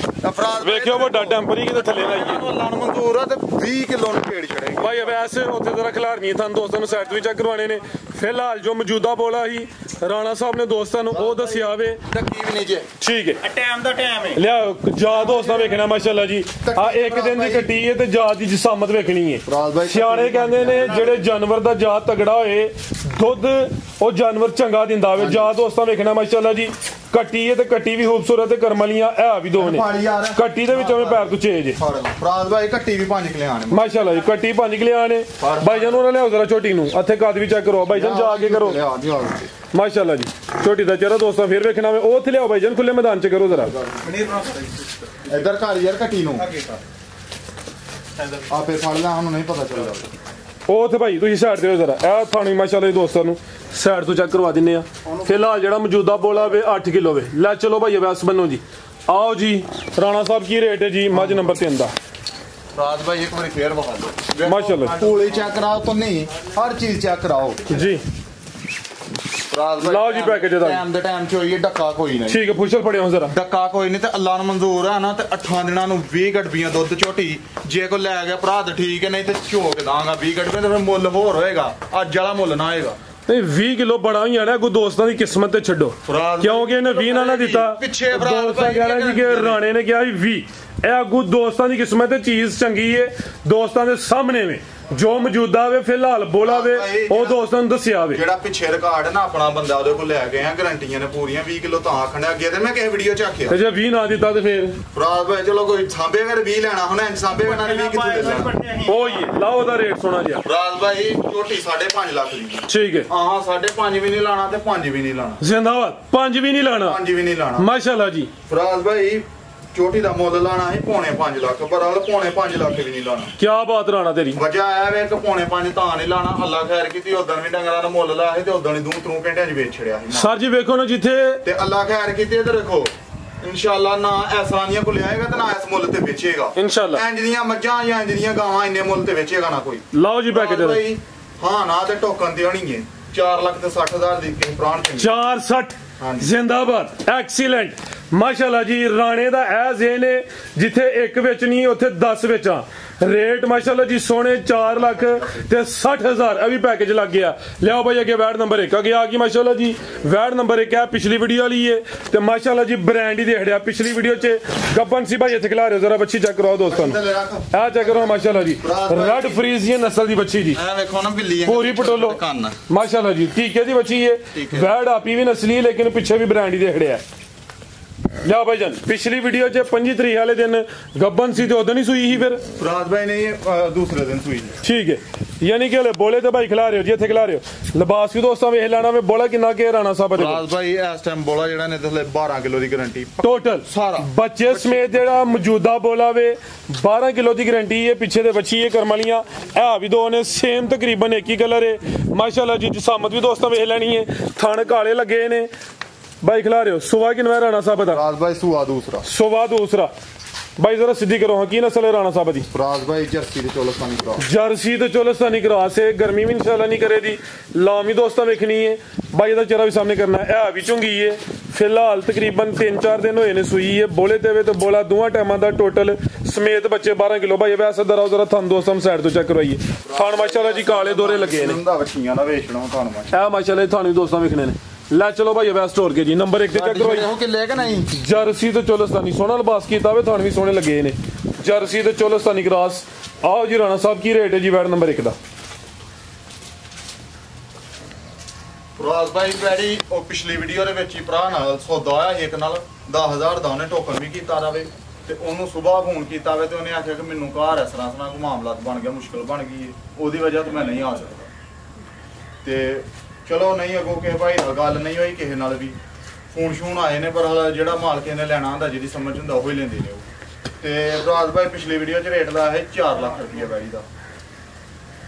ਫਰਾਜ਼ ਵੇਖਿਓ ਵੱਡਾ ਟੈਂਪਰ ਹੀ ਕਿਤੇ ਥੱਲੇ ਲਾਈਏ ਅੱਲਾ ਨੂੰ ਮਨਜ਼ੂਰ ਆ ਤੇ 20 ਕਿਲੋ ਨੂੰ ਢੇੜ ਛੜੇਗੀ ਭਾਈ ਵੈਸੇ ਉੱਥੇ ਜ਼ਰਾ ਖਿਲਾਰਨੀ ਤੁਹਾਨੂੰ ਦੋਸਤਾਂ ਨੂੰ ਸਾਈਡ ਤੋਂ ਵੀ ਚੈੱਕ ਕਰਵਾਣੇ ਨੇ ਫਿਲਹਾਲ ਜੋ ਮੌਜੂਦਾ ਬੋਲਾ ਸੀ ਰਾਣਾ ਸਾਹਿਬ ਨੇ ਦੋਸਤਾਂ ਨੂੰ ਉਹ ਦੱਸਿਆ ਵੇ ਧੱਕੀ ਵੀ ਨਹੀਂ ਜੇ ਠੀਕ ਹੈ ਟਾਈਮ ਦਾ ਟਾਈਮ ਹੈ ਲਿਆ ਜਾ ਦੋਸਤਾਂ ਵੇਖਣਾ ਮਾਸ਼ਾਅੱਲਾ ਜੀ ਆ ਇੱਕ ਦਿਨ ਦੀ ਕੱਟੀ ਹੈ ਤੇ ਜਾਤ ਦੀ ਜਸਾਮਤ ਵੇਖਣੀ ਹੈ ਸਿਆਣੇ ਕਹਿੰਦੇ ਨੇ ਜਿਹੜੇ ਜਾਨਵਰ ਦਾ ਜਾਤ ਤਗੜਾ ਹੋਏ ਦੁੱਧ ਉਹ ਜਾਨਵਰ ਜਾਨਵਰ ਚੰਗਾ ਦਿੰਦਾ ਵੇ ਜਾ ਦੋਸਤਾਂ ਵੇਖਣਾ ਮਾਸ਼ਾਅੱਲਾ ਜੀ ਕੱਟੀ ਹੈ ਤੇ ਕੱਟੀ ਵੀ ਖੂਬਸੂਰਤ ਤੇ ਕਰਮ ਵਾਲੀਆਂ ਇਹ ਵੀ ਦੋ ਨੇ ਕੱਟੀ ਦੇ ਵਿੱਚੋਂ ਪੈਰ ਤੋਂ ਚੇਜ ਫਰਾਜ਼ ਭਾਈ ਕੱਟੀ ਵੀ 5 ਕਿਲੇ ਆਣੇ ਮਾਸ਼ਾਅੱਲਾ ਜੀ ਕੱਟੀ 5 ਕਿਲੇ ਆਣੇ ਭਾਈ ਜਾਨ ਉਹਨਾਂ ਲਿਆਓ ਜ਼ਰਾ ਛੋਟੀ ਨੂੰ ਇੱਥੇ ਕੱਦ ਵੀ ਚੈੱਕ ਕਰੋ ਭਾਈ ਜਾਨ ਜਾ ਕੇ ਕਰੋ ਮਾਸ਼ਾਅੱਲਾ ਜੀ ਛੋਟੀ ਦਾ ਚਿਹਰਾ ਦੋਸਤਾਂ ਫੇਰ ਵੇਖਣਾ ਵੇ ਉਹ ਉੱਥੇ ਲਿਆਓ ਭਾਈ ਜਾਨ ਖੁੱਲੇ ਮੈਦਾਨ 'ਚ ਕਰੋ ਜ਼ਰਾ ਇੱਧਰ ਘਰ ਯਾਰ ਕੱਟੀ ਨੂੰ ਆਪੇ ਫੜ ਲੈ ਉਹਨੂੰ ਨਹੀਂ ਪਤਾ ਚੱਲਦਾ ਉਹ ਉੱਥੇ ਭਾਈ ਤੁਸੀਂ ਸਾਈਡ ਤੇ ਹੋ ਜ਼ਰਾ ਇਹ ਥਾਣੀ ਮਾਸ਼ਾਅੱਲਾ ਜੀ ਦੋਸਤਾਂ ਨੂੰ ਸਾਈਡ ਤੋਂ ਚੈੱਕ ਕਰਵਾ ਦਿੰਨੇ ਆ ਫਿਲਹਾਲ ਜਿਹੜਾ ਮੌਜੂਦਾ ਬੋਲਾ ਵੇ 8 ਕਿਲੋ ਵੇ ਲੈ ਚਲੋ ਭਾਈ ਵੈਸ ਬੰਨੋ ਜੀ ਆਓ ਜੀ ਰਾਣਾ ਸਾਹਿਬ ਕੀ ਰੇਟ ਹੈ ਜੀ ਮੱਝ ਨੰਬਰ 3 ਦਾ ਫਰਾਜ਼ ਭਾਈ ਇੱਕ ਵਾਰੀ ਫੇਰ ਵਿਖਾ ਦਿਓ ਮਾਸ਼ਾਅੱਲਾ ਪੂਲੇ ਚੈੱਕ ਕਰਾਓ ਤਾਂ ਨਹੀਂ ਹਰ ਚੀਜ਼ ਚੈੱਕ ਕਰਾਓ ਜੀ ਫਰਾਜ਼ ਭਾਈ ਲਾਓ ਜੀ ਪੈਕੇਜ ਦਾ ਟਾਈਮ ਦੇ ਟਾਈਮ ਚ ਹੋਈਏ ਡੱਕਾ ਕੋਈ ਨਹੀਂ ਠੀਕ ਹੈ ਪੁੱਛਲ ਫੜਿਓ ਜ਼ਰਾ ਡੱਕਾ ਕੋਈ ਨਹੀਂ ਤੇ ਅੱਲਾ ਨੂੰ ਮਨਜ਼ੂਰ ਹੈ ਨਾ ਤੇ 8 ਦਿਨਾਂ ਨੂੰ 20 ਗੜਬੀਆਂ ਦੁੱਧ ਝੋਟੀ ਜੇ ਕੋਈ ਲੈ ਗਿਆ ਭਰਾ ਤੇ ਠੀਕ ਹੈ ਨਹੀਂ ਤੇ ਝੋਕ ਦਾਂਗਾ 20 ਗੜਬੀਆਂ ਤੇ ਫਿਰ ਮੁੱਲ ਹੋਰ ਹੋਏਗਾ ਅੱਜ ਵਾਲਾ ਮੁੱਲ ਨਾ ਹੋਏਗਾ ਨਹੀਂ 20 ਕਿਲੋ ਬੜਾ ਹੀ ਆਣਾ ਕੋਈ ਦੋਸਤਾਂ ਦੀ ਕਿਸਮਤ ਤੇ ਛੱਡੋ ਕਿਉਂਕਿ ਇਹਨੇ 20 ਨਾ ਦਿੱਤਾ ਪਿੱਛੇ ਦੋਸਤਾਂ ਕਹਿਣਾ ਜੀ ਕਿ ਰਾਣੇ ਨੇ ਕਿਹਾ 20 ਇਹ ਅੱਗੂ ਦੋਸਤਾਂ ਦੀ ਕਿਸਮਤ ਤੇ ਚੀਜ਼ ਚੰਗੀ ਏ ਦੋਸਤਾਂ ਦੇ ਸਾਹਮਣੇ ਵੇ ਜੋ ਮੌਜੂਦਾ ਵੇ ਫਿਲਹਾਲ ਬੋਲਾ ਵੇ ਉਹ ਦੋਸਤਾਂ ਨੂੰ ਦੱਸਿਆ ਵੇ ਜਿਹੜਾ ਪਿੱਛੇ ਰਿਕਾਰਡ ਨਾ ਆਪਣਾ ਬੰਦਾ ਉਹਦੇ ਕੋਲ ਲੈ ਕੇ ਆ ਗਰੰਟੀਆਂ ਨੇ ਪੂਰੀਆਂ 20 ਕਿਲੋ ਤਾਂ ਆਖਣਾ ਅੱਗੇ ਤੇ ਮੈਂ ਕਿਸੇ ਵੀਡੀਓ ਚ ਆਖਿਆ ਤੇ ਜੇ 20 ਨਾ ਦਿੱਤਾ ਤੇ ਫੇਰ ਫਰਾਜ਼ ਭਾਈ ਚਲੋ ਕੋਈ ਸਾਂਭੇ ਅਗਰ 20 ਲੈਣਾ ਹੁਣ ਇੰਜ ਸਾਂਭੇ ਨਾ 20 ਕਿੱਥੇ ਲੈ ਲੈਣਾ ਉਹ ਹੀ ਲਾਓ ਉਹਦਾ ਰੇਟ ਸੋਣਾ ਜੀ ਫਰਾਜ਼ ਭਾਈ ਝੋਟੀ 5.5 ਲੱਖ ਦੀ ਠੀਕ ਹੈ ਹਾਂ 5.5 ਵੀ ਨਹੀਂ ਲਾਣਾ ਤੇ 5 ਵੀ ਨਹੀਂ ਲਾਣਾ ਜ਼ਿੰਦਾਬਾਦ 5 ਵੀ ਨਹੀਂ ਲਾਣਾ 5 ਵੀ ਨਹੀਂ ਲਾਣਾ ਮਾਸ਼ਾਅੱਲਾ ਜੀ ਫਰਾਜ਼ ਭਾਈ ਚੋਟੀ ਦਾ ਮੁੱਲ ਲਾਣਾ ਹੈ 5.5 ਲੱਖ ਪਰ ਹਲ 5.5 ਲੱਖ ਵੀ ਨਹੀਂ ਲਾਣਾ ਕੀ ਬਾਤ ਰਾਣਾ ਤੇਰੀ ਵਜ੍ਹਾ ਆਇਆ ਵੇ ਕਿ 5.5 ਤਾਂ ਨਹੀਂ ਲਾਣਾ ਅੱਲਾ ਖੈਰ ਕੀਤੀ ਉਦੋਂ ਵੀ ਡੰਗਰਾਂ ਦਾ ਮੁੱਲ ਲਾਇਆ ਤੇ ਉਦੋਂ ਹੀ ਦੂੰ ਤਰੂ ਘੰਟਿਆਂ 'ਚ ਵੇਚ ਛੜਿਆ ਸੀ ਸਰ ਜੀ ਵੇਖੋ ਨਾ ਜਿੱਥੇ ਤੇ ਅੱਲਾ ਖੈਰ ਕੀਤੀ ਇਧਰ ਦੇਖੋ ਇਨਸ਼ਾਅੱਲਾ ਨਾ ਐਸਾਨੀਆਂ ਕੋ ਲਿਆਏਗਾ ਤੇ ਨਾ ਇਸ ਮੁੱਲ ਤੇ ਵੇਚੇਗਾ ਇਨਸ਼ਾਅੱਲਾ ਇੰਜ ਦੀਆਂ ਮੱਝਾਂ ਜਾਂ ਇੰਜ ਦੀਆਂ ਗਾਵਾਂ ਇੰਨੇ ਮੁੱਲ ਤੇ ਵੇਚੇਗਾ ਨਾ ਕੋਈ ਲਾਓ ਜੀ ਪੈਕੇਜ ਦਾ ਹਾਂ ਨਾ ਤੇ ਟੋਕਨ ਤੇ ਆਣੀ ਹੈ 4,60,000 ਦੀ ਕਿਸੇ ਪ੍ਰਾਣ ਚ 460 ਜ਼ਿੰਦਾਬਾਦ ਐਕਸੀਲੈਂਟ ਮਾਸ਼ਾਅੱਲਾ ਜੀ ਰਾਣੇ ਦਾ ਐ ਜ਼ੇਨ ਹੈ ਜਿੱਥੇ ਇੱਕ ਵਿੱਚ ਨਹੀਂ ਉੱਥੇ 10 ਵਿੱਚ ਆ ਰੇਟ ਮਾਸ਼ਾਅੱਲਾ ਜੀ ਸੋਹਣੇ 4 ਲੱਖ ਤੇ 60,000 ਇਹ ਵੀ ਪੈਕੇਜ ਲੱਗ ਗਿਆ ਲਿਆਓ ਭਾਈ ਅੱਗੇ ਵੈਡ ਨੰਬਰ 1 ਅੱਗੇ ਆ ਗਈ ਮਾਸ਼ਾਅੱਲਾ ਜੀ ਵੈਡ ਨੰਬਰ 1 ਹੈ ਪਿਛਲੀ ਵੀਡੀਓ ਵਾਲੀ ਹੈ ਤੇ ਮਾਸ਼ਾਅੱਲਾ ਜੀ ਬ੍ਰਾਂਡ ਹੀ ਦੇਖੜਿਆ ਪਿਛਲੀ ਵੀਡੀਓ 'ਚ ਗੱਬਨ ਸੀ ਭਾਈ ਇੱਥੇ ਖਿਲਾ ਰਹੇ ਜ਼ਰਾ ਬੱਚੀ ਚੈੱਕ ਕਰਾਓ ਦੋਸਤਾਂ ਨੂੰ ਇਹ ਚੈੱਕ ਕਰੋ ਮਾਸ਼ਾਅੱਲਾ ਜੀ ਰੈਡ ਫਰੀਜ਼ੀਅਨ ਨਸਲ ਦੀ ਬੱਚੀ ਜੀ ਇਹ ਵੇਖੋ ਨਾ ਬਿੱਲੀ ਪੂਰੀ ਪਟੋਲੋ ਮਾਸ਼ਾਅੱਲਾ ਜੀ ਟੀਕੇ ਦੀ ਬੱਚੀ ਹੈ ਵੈਡ ਆਪੀ ਵੀ ਨਸਲੀ ਲੇਕਿਨ ਪਿੱਛੇ ਵੀ ਬ੍ਰਾਂਡ ਹੀ ਦੇਖੜਿਆ ਲਿਆ ਭਾਈ ਜਾਨ ਪਿਛਲੀ ਵੀਡੀਓ 'ਚ 25 ਤਰੀਕ ਵਾਲੇ ਦਿਨ ਗੱਬਨ ਸੀ ਤੇ ਉਦੋਂ ਹੀ ਸੂਈ ਸੀ ਫਿਰ ਫਰਾਜ਼ ਭਾਈ ਨੇ ਦੂਸਰੇ ਦਿਨ ਸੂਈ ਠੀਕ ਹੈ ਯਾਨੀ ਕਿ ਹਲੇ ਬੋਲੇ ਤੇ ਭਾਈ ਖਿਲਾ ਰਹੇ ਹੋ ਜੀ ਇੱਥੇ ਖਿਲਾ ਰਹੇ ਹੋ ਲਿਬਾਸ ਵੀ ਦੋਸਤਾਂ ਵੇਖ ਲੈਣਾ ਵੇ ਬੋਲਾ ਕਿੰਨਾ ਕੇ ਰਾਣਾ ਸਾਹਿਬ ਫਰਾਜ਼ ਭਾਈ ਇਸ ਟਾਈਮ ਬੋਲਾ ਜਿਹੜਾ ਨੇ ਥੱਲੇ 12 ਕਿਲੋ ਦੀ ਗਾਰੰਟੀ ਟੋਟਲ ਸਾਰਾ ਬੱਚੇ ਸਮੇਤ ਜਿਹੜਾ ਮੌਜੂਦਾ ਬੋਲਾ ਵੇ 12 ਕਿਲੋ ਦੀ ਗਾਰੰਟੀ ਹੈ ਪਿੱਛੇ ਦੇ ਬੱਚੀ ਹੈ ਕਰਮ ਵਾਲੀਆਂ ਇਹ ਵੀ ਦੋ ਨੇ ਸੇਮ ਤਕਰੀਬਨ ਇੱਕ ਹੀ ਕਲਰ ਹੈ ਮਾਸ਼ਾਅੱਲਾ ਜੀ ਜਸਾਮਤ ਵੀ ਦੋਸਤਾਂ ਵੇਖ ਲੈਣੀ ਹੈ ਥਣ ਕਾਲੇ ਲੱਗੇ ਨੇ भाई खिला रहे हो सुबह किनवा राणा साहब दा फराज भाई सुबह दूसरा भाई जरा सीधी करो हाँ की नस्ल है राणा साहब दी फराज भाई जर्सी ते चोलस्तानी क्रॉस क्रॉस है गर्मी भी इंशाल्लाह नहीं करे दी लामी दोस्ता देखनी है भाई दा चेहरा भी सामने करना है भी चुंगी है फिलहाल तकरीबन 3-4 दिन होए ने सूई है बोले ते वे तो बोला दोवां टाइमां दा टोटल समेत बच्चे 12 किलो भाई वैसे दराओ जरा थन दोस्तों साइड तो चेक करवाइए थान माशाल्लाह जी काले दोरे लगे ने बच्चियां दा वेचना थान माशाल्लाह थान भी दोस्तां वेखने ने ਲੈ ਚਲੋ ਭਾਈ ਵੈਸ ਸਟੋਰ ਕੇ ਜੀ ਨੰਬਰ 1 ਤੇ ਚੈੱਕ ਕਰੋ ਇਹੋ ਕਿ ਲੈ ਕੇ ਨਹੀਂ ਜਰਸੀ ਤੇ ਚੋਲਸਤਾਨੀ ਸੋਹਣਾ ਲਿਬਾਸ ਕੀਤਾ ਵੇ ਥਣ ਵੀ ਸੋਹਣੇ ਲੱਗੇ ਨੇ ਜਰਸੀ ਤੇ ਚੋਲਸਤਾਨੀ ਕ੍ਰਾਸ ਆਓ ਜੀ ਰਾਣਾ ਸਾਹਿਬ ਕੀ ਰੇਟ ਹੈ ਜੀ ਵੈਡ ਨੰਬਰ 1 ਦਾ ਫਰਾਜ਼ ਭਾਈ ਬੈੜੀ ਉਹ ਪਿਛਲੀ ਵੀਡੀਓ ਦੇ ਵਿੱਚ ਹੀ ਭਰਾ ਨਾਲ ਸੌਦਾ ਆਇਆ ਇੱਕ ਨਾਲ 10,000 ਦਾ ਉਹਨੇ ਟੋਕਨ ਵੀ ਕੀਤਾ ਜਾਵੇ ਤੇ ਉਹਨੂੰ ਸਵੇਰ ਫੋਨ ਕੀਤਾ ਵੇ ਤੇ ਉਹਨੇ ਆਖਿਆ ਕਿ ਮੈਨੂੰ ਘਰ ਇਸ ਤਰ੍ਹਾਂ ਕੋਈ ਮਾਮਲਾਤ ਬਣ ਗਿਆ ਮੁਸ਼ਕਲ ਬਣ ਗਈ ਉਹਦੀ ਵਜ੍ਹਾ ਤੋਂ ਮੈਂ ਨਹੀਂ ਆ ਸਕਦਾ ਤੇ ਚਲੋ ਨਹੀਂ ਅਗੋ ਕਿਸੇ ਭਾਈ ਨਾਲ ਗੱਲ ਨਹੀਂ ਹੋਈ ਕਿਸੇ ਨਾਲ ਵੀ ਫੋਨ ਸ਼ੂਨ ਆਏ ਨੇ ਪਰ ਜਿਹੜਾ ਮਾਲਕ ਨੇ ਲੈਣਾ ਹੁੰਦਾ ਜਿਹਦੀ ਸਮਝ ਹੁੰਦਾ ਉਹ ਹੀ ਲੈਂਦੇ ਨੇ ਉਹ ਤੇ ਫਰਾਜ਼ ਭਾਈ ਪਿਛਲੀ ਵੀਡੀਓ 'ਚ ਰੇਟ ਲਾਇਆ ਹੈ 4 ਲੱਖ ਰੁਪਏ ਬੈੜੀ ਦਾ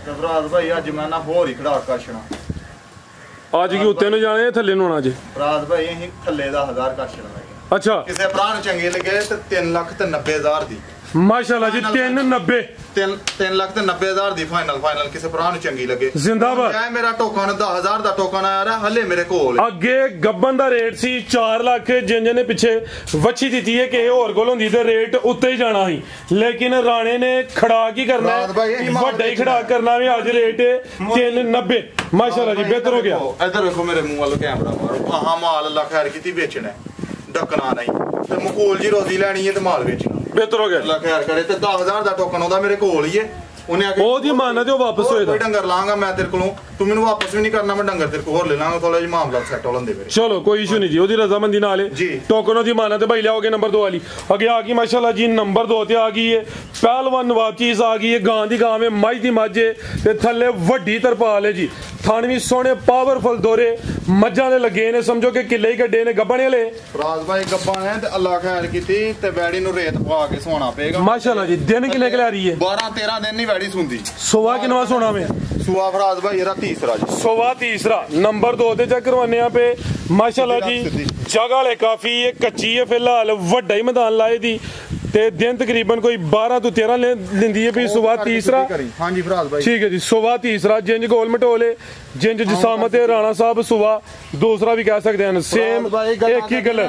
ਤੇ ਫਰਾਜ਼ ਭਾਈ ਅੱਜ ਮੈਂ ਨਾ ਹੋਰ ਹੀ ਖੜਾ ਕਰਸ਼ਣਾ ਅੱਜ ਕੀ ਉੱਤੇ ਨੂੰ ਜਾਣੇ ਥੱਲੇ ਨੂੰ ਆਣਾ ਜੀ ਫਰਾਜ਼ ਭਾਈ ਅਸੀਂ ਥੱਲੇ ਦਾ 1000 ਕਰਸ਼ਣਾ ਅੱਛਾ ਕਿਸੇ ਭਰਾ ਨੂੰ ਚੰਗੇ ਲੱਗੇ ਤੇ 3,90,000 ਦੀ ਮਾਸ਼ਾਅੱਲਾ ਜੀ 3,90,000 ਦੀ ਫਾਈਨਲ ਕਿਸੇ ਭਰਾ ਨੂੰ ਚੰਗੀ ਲੱਗੇ ਜ਼ਿੰਦਾਬਾਦ ਇਹ ਮੇਰਾ ਟੋਕਨ 10,000 ਦਾ ਟੋਕਨ ਆਇਆ ਰਿਹਾ ਹੱਲੇ ਮੇਰੇ ਕੋਲ ਅੱਗੇ ਗੱਬਨ ਦਾ ਰੇਟ ਸੀ 4 ਲੱਖ ਜਿੰਜ ਨੇ ਪਿੱਛੇ ਵੱਛੀ ਦਿੱਤੀ ਹੈ ਕਿ ਹੋਰ ਕੋਲ ਹੁੰਦੀ ਤੇ ਰੇਟ ਉੱਤੇ ਹੀ ਜਾਣਾ ਸੀ ਲੇਕਿਨ ਰਾਣੇ ਨੇ ਖੜਾ ਕੀ ਕਰਨਾ ਵੱਡਾ ਹੀ ਖੜਾ ਕਰਨਾ ਵੀ ਅੱਜ ਰੇਟ 390 ਮਾਸ਼ਾਅੱਲਾ ਜੀ ਬਿਹਤਰ ਹੋ ਗਿਆ ਇੱਧਰ ਵੇਖੋ ਮੇਰੇ ਮੂੰਹ ਵੱਲ ਕੈਮਰਾ ਮਾਰੋ ਆਹ ਮਾਲ ਅੱਲਾ ਖੈਰ ਕੀਤੀ ਵੇਚਣਾ ਡੱਕਣਾ ਨਹੀਂ ਤੇ ਮਕੂਲ ਜੀ ਰੋਜ਼ੀ ਲੈਣੀ ਹੈ ਤੇ ਮਾਲ ਵੇਚਣਾ ਬਿਹਤਰ ਹੋ ਗਿਆ ਅੱਲਾ ਖੈਰ ਕਰੇ ਤੇ 10,000 ਦਾ ਟੋਕਨ ਉਹਦਾ ਮੇਰੇ ਕੋਲ ਹੀ ਹੈ ਉਹਨੇ ਆ ਕੇ ਉਹਦੀ ਮੰਨ ਤੇ ਉਹ ਵਾਪਸ ਹੋਰ ਹੋਏਗਾ। ਕੋਈ ਡੰਗਰ ਲਾਂਗਾ ਮੈਂ ਤੇਰੇ ਕੋਲੋਂ, ਤੂੰ ਮੈਨੂੰ ਵਾਪਸ ਵੀ ਨਹੀਂ ਕਰਨਾ, ਮੈਂ ਡੰਗਰ ਤੇਰੇ ਕੋਲ ਹੋਰ ਲੈ ਲਾਂਗਾ, ਥੋੜਾ ਜਿਹਾ ਮਾਮਲਾ ਸੈੱਟ ਹੋ ਲੰਦੇ ਮੇਰੇ। ਚਲੋ ਕੋਈ ਇਸ਼ੂ ਨਹੀਂ ਜੀ, ਉਹਦੀ ਰਜ਼ਾਮੰਦੀ ਨਾਲ ਹੈ ਜੀ। ਟੋਕਨੋ ਦੀ ਮਾਨਾ ਤੇ ਭਾਈ ਲਿਆਓਗੇ ਨੰਬਰ 2 ਵਾਲੀ ਅੱਗੇ ਆ ਗਈ ਮਾਸ਼ਾਅੱਲਾ ਜੀ। ਨੰਬਰ 2 ਤੇ ਆ ਗਈ ਹੈ ਪਹਿਲਵਾਨ ਨਵਾਬ ਚੀਜ਼ ਆ ਗਈ ਹੈ, ਗਾਂ ਦੀ ਗਾਂ ਹੈ, ਮੱਝ ਦੀ ਮੱਝ ਹੈ ਤੇ ਥੱਲੇ ਵੱਡੀ ਤਰਪਾਲ ਹੈ ਜੀ। ਥਣ ਵੀ ਸੋਹਣੇ ਪਾਵਰਫੁਲ ਦੋਰੇ ਮੱਝਾਂ ਦੇ ਲੱਗੇ ਨੇ, ਸਮਝੋ ਕਿ ਕਿੱਲੇ ਹੀ ਗੱਡੇ ਨੇ ਗੱਬਣੇ ਵਾਲੇ। ਫਰਾਜ਼ ਭਾਈ ਗੱਬਾਂ ਨੇ ਤੇ ਅੱਲਾ ਖੈਰ ਕੀਤੀ ਤੇ ਵੈੜੀ ਨੂੰ ਰੇਤ ਪਵਾ ਕੇ ਸੋਣਾ ਪਏਗਾ ਮਾਸ਼ਾਅੱਲਾ ਜੀ। ਦਿਨ ਕਿੰਨੇ ਕਿਲਾ ਰਹੀ ਹੈ? 12-13 ਦਿਨ ਨਹੀਂ ਵੈੜੀ ਸੁੰਦੀ। ਸੁਵਾ ਕਿਨਵਾ ਸੋਣਾ ਮੈਂ ਸੁਆ ਫਰਾਜ਼ ਭਾਈ ਇਹਦਾ ਤੀਸਰਾ ਜੀ। ਸੁਵਾ ਤੀਸਰਾ ਨੰਬਰ 2 ਤੇ ਚੈੱਕ ਕਰਵਾਨੇ ਆ ਪੇ ਮਾਸ਼ਾਅੱਲਾ ਜੀ। ਜਗ੍ਹਾ ਵਾਲੇ ਕਾਫੀ ਹੈ, ਕੱਚੀ ਹੈ ਫਿਲਹਾਲ, ਵੱਡਾ ਹੀ ਮੈਦਾਨ ਲਾਏ ਦੀ ਤੇ ਦਿਨ ਤਕਰੀਬਨ ਕੋਈ 12 ਤੋਂ 13 ਲੈਂਦੀ ਹੈ ਵੀ। ਸੁਵਾ ਤੀਸਰਾ ਹਾਂਜੀ ਫਰਾਜ਼ ਭਾਈ ਠੀਕ ਹੈ ਜੀ। ਸੁਵਾ ਤੀਸਰਾ ਜਿੰਜ ਗੋਲ ਮਟੋਲੇ ਜਿੰਜ ਜਸਾਮਤ ਰਾਣਾ ਸਾਹਿਬ ਸੁਵਾ ਦੂਸਰਾ ਵੀ ਕਹਿ ਸਕਦੇ ਹਨ, ਸੇਮ ਇੱਕ ਹੀ ਗੱਲ।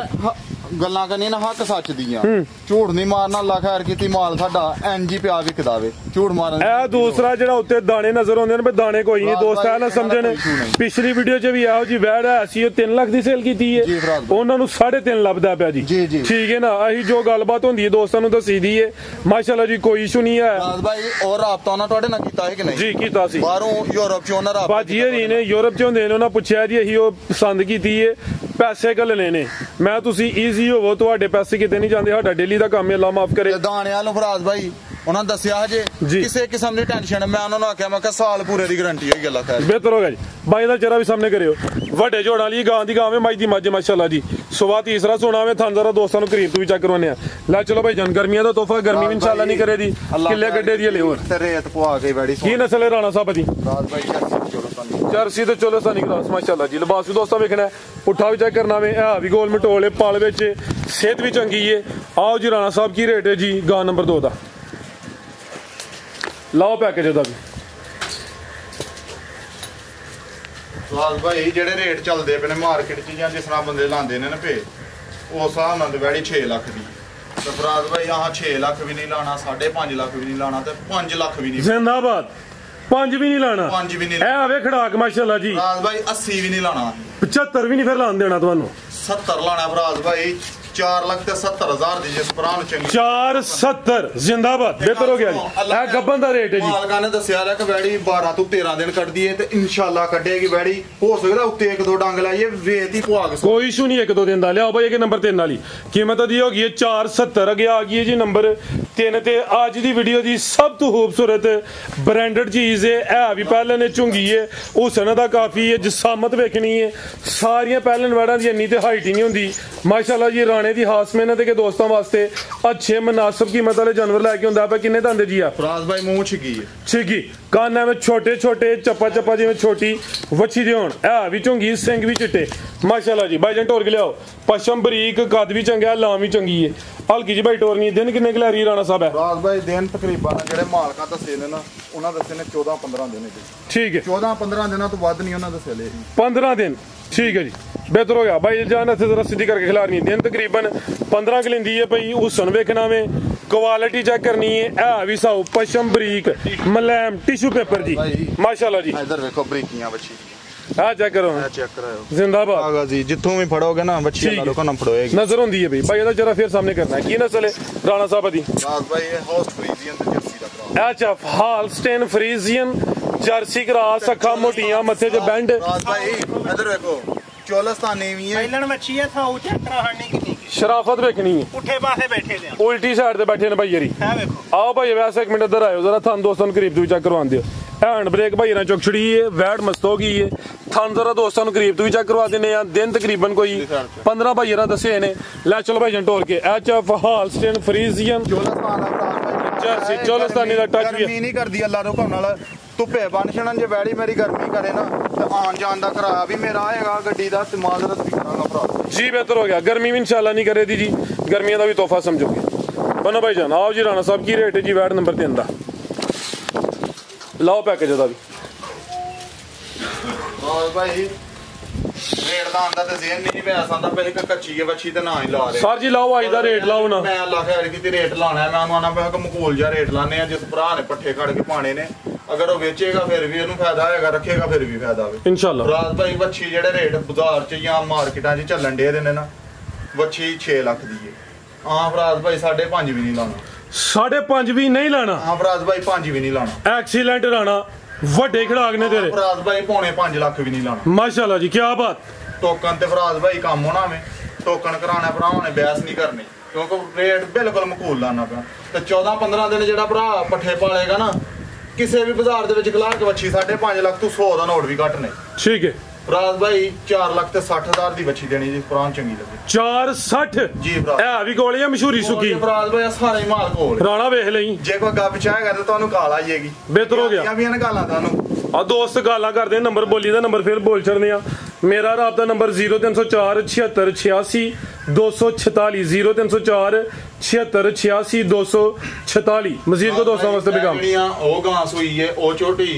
ਗੱਲਾਂ ਕਰਨੀਆਂ ਨਾ ਹੱਕ ਸੱਚ ਦੀਆਂ, ਝੂਠ ਨਹੀਂ ਮਾਰਨਾ। ਅੱਲਾ ਖੈਰ ਕੀਤੀ ਮਾਲ ਸਾਡਾ ਐਨਜੀ ਪਿਆ ਵਿਕਦਾ ਵੇ, ਝੂਠ ਮਾਰਨ ਇਹ ਦੂਸਰਾ ਜਿਹੜਾ ਉੱਤੇ ਦਾਣੇ ਨਜ਼ਰ ਆਉਂਦੇ ਨੇ, ਦਾਣੇ ਕੋਈ ਨਹੀਂ ਦੋਸਤ ਹੈ ਨਾ ਸਮਝਣ। ਪਿਛਲੀ ਵੀਡੀਓ 'ਚ ਵੀ ਇਹੋ ਜੀ ਵੈੜ ਹੈ ਸੀ, ਉਹ 3 ਲੱਖ ਦੀ ਸੇਲ ਕੀਤੀ ਹੈ, ਉਹਨਾਂ ਨੂੰ 3.5 ਲੱਭਦਾ ਪਿਆ ਜੀ। ਠੀਕ ਹੈ ਨਾ, ਅਸੀਂ ਜੋ ਗੱਲਬਾਤ ਹੁੰਦੀ ਹੈ ਦੋਸਤਾਂ ਨੂੰ ਦੱਸੀ ਦੀ ਹੈ ਮਾਸ਼ਾਅੱਲਾ ਜੀ, ਕੋਈ ਇਸ਼ੂ ਨਹੀਂ ਹੈ। ਭਾਈ ਔਰ ਰਾਬਤਾ ਉਹਨਾਂ ਤੁਹਾਡੇ ਨਾਲ ਕੀਤਾ ਹੈ ਕਿ ਨਹੀਂ? ਜੀ ਕੀਤਾ ਸੀ, ਬਾਹਰੋਂ ਯੂਰਪ 'ਚ ਉਹਨਾਂ ਰਾਬਤਾ ਬਾਜੀ ਹਰੀ ਨੇ ਯੂਰਪ 'ਚ ਹੁੰਦੇ ਨੇ, ਉਹਨਾਂ ਪੁੱਛਿਆ ਜੀ ਅਸੀਂ ਉਹ ਪਸੰਦ ਕੀਤੀ ਹੈ, ਪੈਸੇ ਘੱਲਣੇ ਨੇ। ਮੈਂ ਤੁਸੀਂ ਈਜ਼ੀ ਹੋਵੋ, ਤੁਹਾਡੇ ਪੈਸੇ ਕਿਤੇ ਨਹੀਂ ਜਾਂਦੇ, ਸਾਡਾ ਡੇਲੀ ਦਾ ਕੰਮ ਹੈ, ਅੱਲਾ ਮਾਫ ਕਰੇ। ਦਾਣੇ ਵਾਲੋਂ ਫਰਾਜ਼ ਭਾਈ ਉਹਨਾਂ ਦੱਸਿਆ ਜੇ ਕਿਸੇ ਕਿਸਮ ਦੀ ਟੈਨਸ਼ਨ, ਮੈਂ ਉਹਨਾਂ ਨੂੰ ਆਖਿਆ ਮੈਂ ਕਿਹਾ ਸਾਲ ਪੂਰੇ ਦੀ ਗਾਰੰਟੀ ਹੋਈ। ਗੱਲਾਂ ਖੈਰ ਬਿਹਤਰ ਹੋ ਗਿਆ ਜੀ। ਬਾਈ ਦਾ ਚਿਹਰਾ ਵੀ ਸਾਹਮਣੇ ਕਰਿਓ। ਵੱਡੇ ਝੋੜਾਂ ਵਾਲੀ ਗਾਂ ਦੀ ਗਾਂ ਵੇ, ਮੱਝ ਦੀ ਮੱਝ ਮਾਸ਼ਾਅੱਲਾ ਜੀ। ਸੁਵਾ ਤੀਸਰਾ ਸੋਨਾ ਵੇ, ਥਾਂ ਜ਼ਰਾ ਦੋਸਤਾਂ ਨੂੰ ਕਰੀਬ ਤੋਂ ਵੀ ਚੈੱਕ ਕਰਵਾਉਂਦੇ ਆ। ਲੈ ਚਲੋ ਭਾਈ ਜਾਨ, ਗਰਮੀਆਂ ਦਾ ਤੋਹਫਾ, ਗਰਮੀ ਵੀ ਇਨਸ਼ਾਅੱਲਾ ਨਹੀਂ ਕਰੇ ਦੀ, ਕਿੱਲੇ ਗੱਡੇ ਦੀ ਲੈ ਹੋਰ ਤੇ ਰੇਤ ਪਵਾ ਕੇ ਵੈੜੀ ਕੀ ਨਸਲ ਹੈ ਰਾਣਾ ਸਾਹਿਬ ਦੀ? ਫਰਾਜ਼ ਭਾਈ ਜਰਸੀ ਤੇ ਚੋਲਸਤਾਨੀ ਕ੍ਰਾਸ ਮਾਸ਼ਾਅੱਲਾ ਜੀ। ਲਿਬਾਸ ਵੀ ਦੋਸਤਾਂ ਵੇਖਣਾ, ਪੁੱਠਾ ਵੀ ਚੈੱਕ ਕਰਨਾ ਵੇ, ਇਹ ਵੀ ਗੋਲ ਮਟੋਲੇ ਪਾਲ ਵਿੱਚ, ਸਿਹਤ ਵੀ ਚੰਗੀ ਹੈ। ਆਓ ਜੀ ਰਾਣਾ ਸਾਹਿਬ ਕੀ ਰੇਟ ਹੈ ਜੀ ਗਾਂ ਨੰਬਰ 2 ਦਾ? ਲਾਓ ਪੈਕੇਜ ਉਹਦਾ ਵੀ। ਫਰਾਜ਼ ਭਾਈ ਜਿਹੜੇ ਰੇਟ ਚੱਲਦੇ ਪਏ ਨੇ ਮਾਰਕੀਟ 'ਚ ਜਾਂ ਜਿਸ ਤਰ੍ਹਾਂ ਬੰਦੇ ਲਾਉਂਦੇ ਨੇ ਨਾ ਪੇ, ਉਸ ਹਿਸਾਬ ਨਾਲ ਤੇ ਵੈੜੀ 6 ਲੱਖ ਦੀ ਤੇ ਫਰਾਜ਼ ਭਾਈ ਆਹ 6 ਲੱਖ ਵੀ ਨਹੀਂ ਲਾਣਾ, 5.5 ਲੱਖ ਵੀ ਨਹੀਂ ਲਾਣਾ ਤੇ 5 ਲੱਖ ਵੀ ਨਹੀਂ। ਜ਼ਿੰਦਾਬਾਦ। 5 ਵੀ ਨਹੀਂ ਲਾਣਾ, 5 ਵੀ ਨਹੀਂ। ਇਹ ਆਵੇ ਖੜਾਕ ਮਾਸ਼ਾਅੱਲਾ ਜੀ। ਫਰਾਜ਼ ਭਾਈ 80 ਵੀ ਨਹੀਂ ਲਾਣਾ, 75 ਵੀ ਨਹੀਂ ਫਿਰ ਲਾਣ ਦੇਣਾ ਤੁਹਾਨੂੰ। 70 ਲਾਣਾ ਫਰਾਜ਼ ਭਾਈ, 4,70,000 ਦੀ ਜਿਸ ਭਰਾ ਨੂੰ ਚੰਗੀ 470 ਜ਼ਿੰਦਾਬਾਦ। ਬਿਹਤਰ ਹੋ ਗਿਆ ਜੀ। ਇਹ ਗੱਬਨ ਦਾ ਰੇਟ ਹੈ ਜੀ। ਮਾਲਕਾਂ ਨੇ ਦੱਸਿਆ ਰਿਹਾ ਕਿ ਵੈੜੀ 12 ਤੋਂ 13 ਦਿਨ ਕੱਢਦੀ ਹੈ ਤੇ ਇਨਸ਼ਾਅੱਲਾ ਕੱਢੇਗੀ ਵੈੜੀ। ਹੋ ਸਕਦਾ ਉੱਤੇ 1-2 ਡੰਗ ਲਾਈਏ, ਵੇਚ ਹੀ ਪਵਾ ਕੇ। ਕੋਈ ਇਸ਼ੂ ਨਹੀਂ, 1-2 ਦਿਨ ਦਾ। ਲਿਆਓ ਭਾਈ ਇਹ ਨੰਬਰ 3 ਵਾਲੀ ਕੀਮਤ ਦੀ ਹੋ ਗਈ ਹੈ 470। ਅੱਗੇ ਆ ਗਈ ਹੈ ਜੀ ਨੰਬਰ 3 ਤੇ ਅੱਜ ਦੀ ਵੀਡੀਓ ਦੀ ਸਭ ਤੋਂ ਖੂਬਸੂਰਤ ਬ੍ਰਾਂਡਡ ਚੀਜ਼ ਹੈ। ਇਹ ਵੀ ਪਹਿਲਾਂ ਨੇ ਝੁੰਗੀ ਹੈ, ਹੁਸਨ ਦਾ ਕਾਫੀ ਹੈ, ਜਸਾਮਤ ਵੇਖਣੀ ਹੈ। ਸਾਰੀਆਂ ਪਹਿਲਨ ਵੈੜਾਂ ਦੀ ਇੰਨੀ ਤੇ ਹਾਈਟ ਹੀ ਨਹੀਂ ਹੁੰਦੀ ਮਾਸ਼ਾਅੱਲਾ ਜੀ। ਰਾਣੇ ਦੀ ਖਾਸ ਮਿਹਨਤ के दोस्तों वास्ते अच्छे मुनासिब कीमत वाले जानवर लैके आंदा पे। किन्ने दंद जी आप? फराज भाई मूंह छिगी है, छिगी कान में छोटे छोटे चप्पा चप्पा जिवें छोटी वच्छी दे होण, है भी झुंगी, सिंग भी चिट्टे माशाल्लाह जी। भाईजान टोर के लियाओ, पशम बरीक, कद भी चंगा, लाम भी चंगी है, हल्की जी भाई टोरनी। दिन किन्ने की लै रही राणा साहब है? फराज भाई दिन तकरीबन जेहड़े मालका दसे ने ना उन्हां दसे ने 14-15 दिन। ठीक है, 14-15 दिनों तो वध नहीं उन्हां दसे ले 15 दिन। ठीक है जी, बेहतर हो गया भाई जान। इत्थे जरा सीधी करके खिलारनी। दिन तकरीबन 15 की लेंदी है भाई। हुसन वेखना में, क्वालिटी चेक करनी है, है भी साउ, पशम बरीक, मलैम, टिश्यू पेपर जी माशाल्लाह जी। इधर देखो बरीकियां बच्ची, हां चेक करो, चेक कराओ, जिंदाबाद। आगा जी जिथों भी फड़ोगे ना बच्ची अल्लाह को ना फड़ोएगी, नजर होंदी है भाई। भाई इहदा जरा फिर सामने करना है की नस्ल है राणा साहब दी? फराज भाई ये हॉर्स फ्रीजियन ते जर्सी दा क्रॉस। अच्छा, हालस्टेन फ्रीजियन जर्सी क्रॉस, अखा मोटियां, मथे च बैंड। फराज भाई इधर देखो चोलस्तानी भी है, ਪਹਿਲਣ ਮੱਛੀ ਹੈ ਸਾਊ ਚੈੱਕ ਕਰਾਣੀ ਕਿੰਨੀ शराफत देखनी है। ਪੁੱਠੇ ਪਾਸੇ ਬੈਠੇ ਦੇ उल्टी साइड ते बैठे ने भाई यारी। ਆ ਵੇਖੋ आओ भाई वैसे एक मिनट इधर आयो जरा, थान दोस्तों करीब तो भी चेक करवा दियो। हैंड ब्रेक भाई ना चुक छड़ी है, वैट मस्त हो गई है। थान जरा दोस्तों करीब तो भी चेक करवा देने हैं। दिन तकरीबन कोई 15 भाई दसे ने। लै चलो भाई टोर के HF हालस्टेन फ्रीजियन चोलस्तान दा फराज जर्सी चोलस्तानी दा टच भी गर्मी नहीं करदी अल्लाह रुकम नाल। ਧੁੱਪੇ ਬਣ ਛਣਨ ਜੇ ਵੈੜੀ ਮੇਰੀ ਗਰਮੀ करे ना ਤੇ ਆਣ ਜਾਣ ਦਾ ਕਿਰਾਇਆ ਵੀ ਮੇਰਾ ਆਏਗਾ ਗੱਡੀ ਦਾ, ਇਸਤੇਮਾਲ ਦਾ ਵੀ ਕਰਾਂਗਾ ਭਰਾ जी। बेहतर हो गया, गर्मी भी इंशाल्लाह नहीं करे दी जी। गर्मियों का भी तोहफा समझोगे बनो भाई जान। आओ जी राणा साहब की रेट है जी वैट नंबर 3 का? लाओ पैकेज का भी। और भाई रेट ਦਾ ਆਂਦਾ ਤੇ ਜ਼ੇਨ ਨਹੀਂ ਪਿਆ ਸੰਦਾ ਪਹਿਲੇ ਕਿ ਕੱਚੀ ਹੈ ਬੱਚੀ ਤੇ ਨਾ ਹੀ ਲਾ ਰਹੇ सर जी लाओ आज ਦਾ रेट लाओ ना। ਮੈਂ ਅੱਲਾ ਖੈਰ ਕੀਤੀ ਰੇਟ ਲਾਣਾ ਮੈਂ ਉਹਨੂੰ ਆਣਾ ਪਿਆ ਕਿ ਮਕੂਲ ਜਿਹਾ ਰੇਟ ਲਾਣੇ ਆ। ਜਿਸ ਭਰਾ ਨੇ ਪੱਠੇ ਖੜ ਕੇ ਪਾਣੇ ਨੇ, ਅਗਰ ਉਹ ਵੇਚੇਗਾ ਫਿਰ ਵੀ ਉਹਨੂੰ ਫਾਇਦਾ ਹੋਏਗਾ, ਰੱਖੇਗਾ ਫਿਰ ਵੀ ਫਾਇਦਾ ਹੋਵੇ इंशाल्लाह। ਫਰਾਜ਼ ਭਾਈ ਬੱਚੀ ਜਿਹੜੇ ਰੇਟ ਬਾਜ਼ਾਰ 'ਚ ਜਾਂ ਮਾਰਕੀਟਾਂ 'ਚ ਚੱਲਣ ਡੇ ਨੇ ਨਾ, ਬੱਚੀ 6 ਲੱਖ ਦੀ ਹੈ। ਹਾਂ ਫਰਾਜ਼ ਭਾਈ 5.5 ਵੀ ਨਹੀਂ ਲਾਣਾ। 5.5 ਵੀ ਨਹੀਂ ਲੈਣਾ। ਹਾਂ ਫਰਾਜ਼ ਭਾਈ 5 ਵੀ ਨਹੀਂ ਲਾਣਾ। ਐਕਸੀਲੈਂਟ ਰਾਣਾ ਵੱਡੇ ਖਿਡਾਕ ਨੇ ਤੇਰੇ। ਫਰਾਜ਼ ਭਾਈ ਪੌਣੇ 5 ਲੱਖ ਵੀ ਨਹੀਂ ਲਾਣਾ। ਮਾਸ਼ਾਅੱਲਾ ਜੀ ਕੀ ਬਾਤ। ਟੋਕਨ ਤੇ ਫਰਾਜ਼ ਭਾਈ ਕੰਮ ਹੋਣਾ ਵੇ, ਟੋਕਨ ਕਰਾਣਾ ਭਰਾਵਾਂ ਨੇ ਬਹਿਸ ਨਹੀਂ ਕਰਨੀ ਕਿਉਂਕਿ ਰੇਟ ਬਿਲਕੁਲ ਮਕੂਲ ਲਾਣਾ ਪਿਆ। ਤੇ 14-15 ਦਿਨ ਜਿਹੜਾ ਭਰਾ ਪੱਠੇ ਪਾਲੇਗਾ ਨਾ ਕਿਸੇ ਵੀ ਬਾਜ਼ਾਰ ਦੇ ਵਿੱਚ ਖਲਾ ਕੇ ਵੱਛੀ 5.5 ਲੱਖ ਤੋਂ 100 ਦਾ ਨੋਟ ਵੀ ਘੱਟ ਨਹੀਂ। ਠੀਕ ਹੈ ਫਰਾਜ਼ ਭਾਈ 4 ਲੱਖ ਤੇ 60,000 ਦੀ ਵੱਛੀ ਦੇਣੀ ਜੀ ਪੁਰਾਣ ਚੰਗੀ ਲੱਗੇ। 460 ਜੀ ਫਰਾਜ਼ ਇਹ ਵੀ ਗੋਲੀਆਂ ਮਸ਼ਹੂਰੀ ਸੁੱਕੀ। ਫਰਾਜ਼ ਭਾਈ ਸਾਰੇ ਹੀ ਮਾਲ ਕੋਲ ਰਾਣਾ ਵੇਖ ਲਈ ਜੇ ਕੋਈ ਗੱਪ ਚਾਹੇਗਾ ਤਾਂ ਤੁਹਾਨੂੰ ਕਾਲ ਆ ਜਾਏਗੀ। ਬਿਹਤਰ ਹੋ ਗਿਆ ਵੀ ਇਹਨਾਂ ਗਾਲਾਂ ਤੁਹਾਨੂੰ ਆ ਦੋਸਤ ਗਾਲਾਂ ਕਰਦੇ ਨੰਬਰ ਬੋਲੀ ਦਾ ਨੰਬਰ ਫਿਰ ਬੋਲ ਛੜਨੇ ਆ। ਮੇਰਾ ਰਾਬਤਾ ਨੰਬਰ 0304 76 246 0304 76 246। ਮਜ਼ੀਦ ਕੋ ਦੋਸਤਾਂ ਵਾਸਤੇ ਵੀ ਕੰਮ ਉਹ ਗਾਂ ਸੂਈ ਹੈ ਉਹ ਛੋਟੀ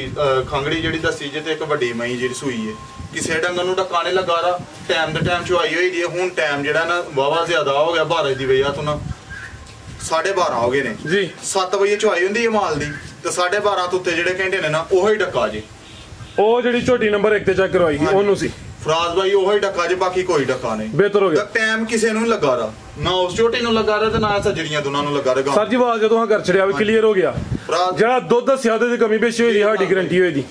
ਖੰਗੜੀ ਜਿਹੜੀ ਦੱਸੀ ਜੇ ਤੇ ਇੱਕ ਵੱਡੀ ਮਈ ਜਿਹੜੀ ਸੂਈ ਹੈ ਕਿਸੇ ਡੰਗਰ ਨੂੰ ਟਕਾਣੇ ਲੱਗਾ ਰਾ ਟਾਈਮ ਦੇ ਟਾਈਮ ਚੁਆਈ ਹੋਈ ਦੀ ਹੁਣ ਟਾਈਮ ਜਿਹੜਾ ਨਾ ਵਾਵਾ ਜ਼ਿਆਦਾ ਹੋ ਗਿਆ 12 ਦੀ ਵਜ੍ਹਾ ਤੋਂ ਨਾ 12:30 ਹੋ ਗਏ ਨੇ ਜੀ। 7 ਵਜੇ ਚੁਆਈ ਹੁੰਦੀ ਹੈ ਮਾਲ ਦੀ ਤੇ 12:30 ਤੋਂ ਉੱਤੇ ਜਿਹੜੇ ਘੰਟੇ ਨੇ ਨਾ ਉਹੀ ਡੱਕਾ ਜੇ। ਉਹ ਜਿਹੜੀ ਝੋਟੀ ਨੰਬਰ 1 ਤੇ ਚੈੱਕ ਕਰਵਾਈ ਸੀ ਉਹਨੂੰ ਸੀ ਫਰਾਜ਼ ਭਾਈ ਉਹੀ ਡੱਕਾ ਜੇ ਬਾਕੀ ਕੋਈ ਡੱਕਾ ਨਹੀਂ। ਬਿਹਤਰ ਹੋ ਗਿਆ। ਟਾਈਮ ਕਿਸੇ ਨੂੰ ਲੱਗਾ ਰਾ ਨਾ ਉਸ ਝੋਟੀ ਨੂੰ ਲੱਗਾ ਰਾ ਤੇ ਨਾ ਸੱਜਰੀਆਂ ਦੋਨਾਂ ਨੂੰ ਲੱਗਾ ਰਾ। ਸਰ ਜੀ ਆਵਾਜ਼ ਜਦੋਂ ਹਾਂ ਕਰ ਛੜਿਆ ਵੀ ਕਲੀਅਰ ਹੋ ਗਿਆ। ਜਿਹੜਾ ਦੁੱਧ ਦੱਸਿਆ ਉਹਦੇ ਕਮੀ ਪੇਸ਼ੀ ਹੋਈ ਦੀ ਸਾਡੀ ਗਰੰਟੀ ਹੋਈ ਦੀ।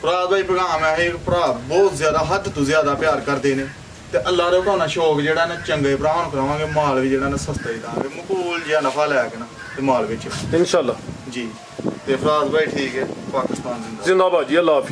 ਫਰਾਜ਼ ਭਾਈ ਪੈਗਾਮ ਹੈ ਇਹ ਭਰਾ ਬਹੁਤ ਜ਼ਿਆਦਾ ਹੱਦ ਤੋਂ ਜ਼ਿਆਦਾ ਪਿਆਰ ਕਰਦੇ ਨੇ ਤੇ ਅੱਲਾ ਦੇ ਭਾਣਾ ਸ਼ੌਕ ਜਿਹੜਾ ਨਾ ਚੰਗੇ ਭਰਾਵਾਂ ਨੂੰ ਕਰਾਵਾਂਗੇ ਮਾਲ ਵੀ ਜਿਹੜਾ ਨਾ ਸਸਤਾ ਹੀ ਦਾਂਗੇ ਮਕੂਲ ਜਿਹਾ ਨਫਾ ਲੈ ਕੇ ਨਾ ਤੇ ਮਾਲ ਵਿੱਚ ਇਨਸ਼ਾਅੱਲਾ ਜੀ। ਤੇ ਫਰਾਜ਼ ਭਾਈ ਠੀਕ ਹੈ ਪਾਕਿਸਤਾਨ ਜ਼ਿੰਦਾਬਾਦ ਜੀ ਅੱਲਾਹ ਹਾਫਿਜ਼।